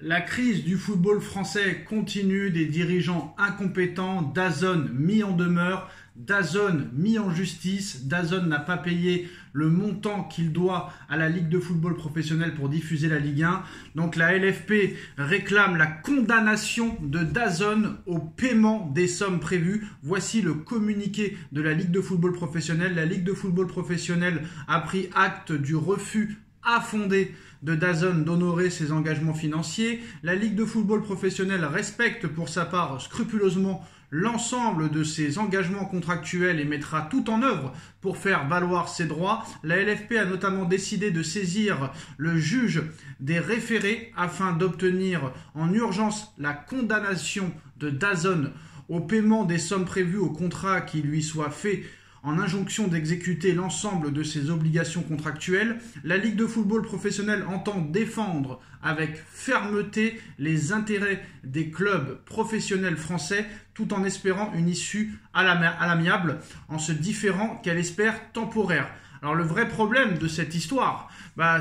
La crise du football français continue, des dirigeants incompétents, DAZN mis en demeure, DAZN mis en justice. DAZN n'a pas payé le montant qu'il doit à la Ligue de football professionnel pour diffuser la Ligue 1. Donc la LFP réclame la condamnation de DAZN au paiement des sommes prévues. Voici le communiqué de la Ligue de football professionnel. La Ligue de football professionnel a pris acte du refus fondé de DAZN d'honorer ses engagements financiers. La Ligue de football professionnel respecte pour sa part scrupuleusement l'ensemble de ses engagements contractuels et mettra tout en œuvre pour faire valoir ses droits. La LFP a notamment décidé de saisir le juge des référés afin d'obtenir en urgence la condamnation de DAZN au paiement des sommes prévues au contrat qui lui soit fait en injonction d'exécuter l'ensemble de ses obligations contractuelles. La Ligue de football professionnel entend défendre avec fermeté les intérêts des clubs professionnels français tout en espérant une issue à l'amiable, en se différant qu'elle espère temporaire. Alors le vrai problème de cette histoire,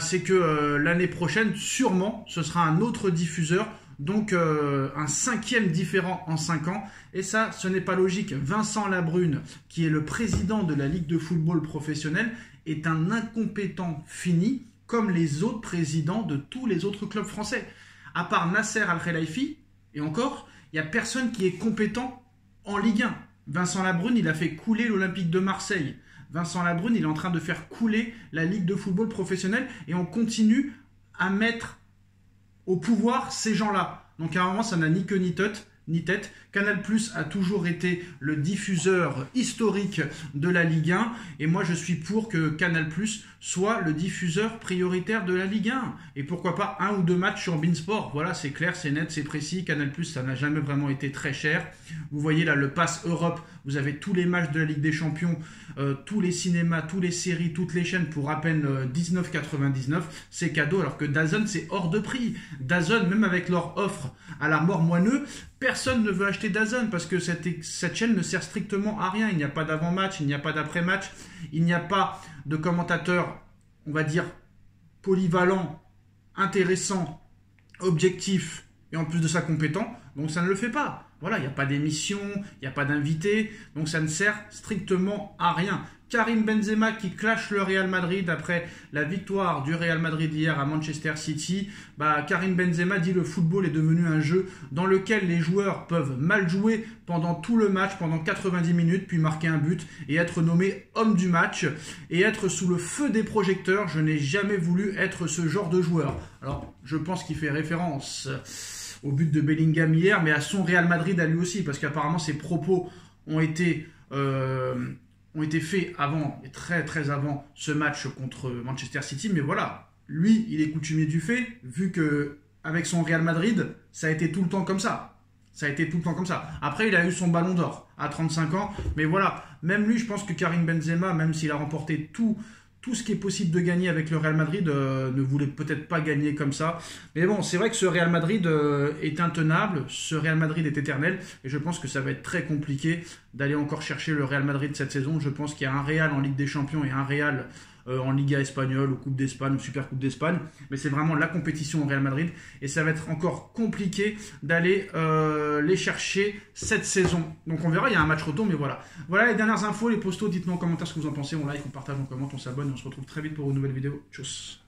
c'est que l'année prochaine, sûrement, ce sera un autre diffuseur, donc un cinquième différent en 5 ans. Et ça, ce n'est pas logique. Vincent Labrune, qui est le président de la Ligue de football professionnel, est un incompétent fini, comme les autres présidents de tous les autres clubs français. À part Nasser Al-Khelaifi, et encore, il n'y a personne qui est compétent en Ligue 1. Vincent Labrune, il a fait couler l'Olympique de Marseille. Vincent Labrune, il est en train de faire couler la Ligue de football professionnel et on continue à mettre au pouvoir ces gens-là. Donc à un moment, ça n'a ni queue ni tête. Canal+ a toujours été le diffuseur historique de la Ligue 1 et moi je suis pour que Canal+ soit le diffuseur prioritaire de la Ligue 1 et pourquoi pas 1 ou 2 matchs sur beIN Sport. Voilà, c'est clair, c'est net, c'est précis. Canal+, ça n'a jamais vraiment été très cher. Vous voyez là le Pass Europe, vous avez tous les matchs de la Ligue des Champions, tous les cinémas, toutes les séries, toutes les chaînes pour à peine 19,99. C'est cadeau, alors que DAZN c'est hors de prix. DAZN, même avec leur offre à la mort moineux, personne ne veut acheter DAZN parce que cette chaîne ne sert strictement à rien. Il n'y a pas d'avant-match, il n'y a pas d'après-match, il n'y a pas de commentateurs, on va dire, polyvalents, intéressants, objectifs et en plus de ça compétents. Donc ça ne le fait pas. Voilà, il n'y a pas d'émission, il n'y a pas d'invité, donc ça ne sert strictement à rien. Karim Benzema qui clash le Real Madrid après la victoire du Real Madrid hier à Manchester City. Karim Benzema dit le football est devenu un jeu dans lequel les joueurs peuvent mal jouer pendant tout le match, pendant 90 minutes, puis marquer un but et être nommé homme du match et être sous le feu des projecteurs. Je n'ai jamais voulu être ce genre de joueur. Alors, je pense qu'il fait référence au but de Bellingham hier, mais à son Real Madrid à lui aussi, parce qu'apparemment ses propos ont été faits avant, et très très avant ce match contre Manchester City. Mais voilà, lui, il est coutumier du fait, vu que avec son Real Madrid, ça a été tout le temps comme ça. Ça a été tout le temps comme ça. Après, il a eu son ballon d'or à 35 ans. Mais voilà, même lui, je pense que Karim Benzema, même s'il a remporté tout ce qui est possible de gagner avec le Real Madrid, ne voulait peut-être pas gagner comme ça. Mais bon, c'est vrai que ce Real Madrid est intenable, ce Real Madrid est éternel, et je pense que ça va être très compliqué d'aller encore chercher le Real Madrid cette saison. Je pense qu'il y a un Real en Ligue des Champions et un Real en Liga espagnole, ou Coupe d'Espagne, ou Super Coupe d'Espagne. Mais c'est vraiment la compétition au Real Madrid, et ça va être encore compliqué d'aller les chercher cette saison. Donc on verra, il y a un match retour, mais voilà. Voilà les dernières infos, les postos, dites-moi en commentaire ce que vous en pensez, on like, on partage, on commente, on s'abonne, et on se retrouve très vite pour une nouvelle vidéo. Tchuss.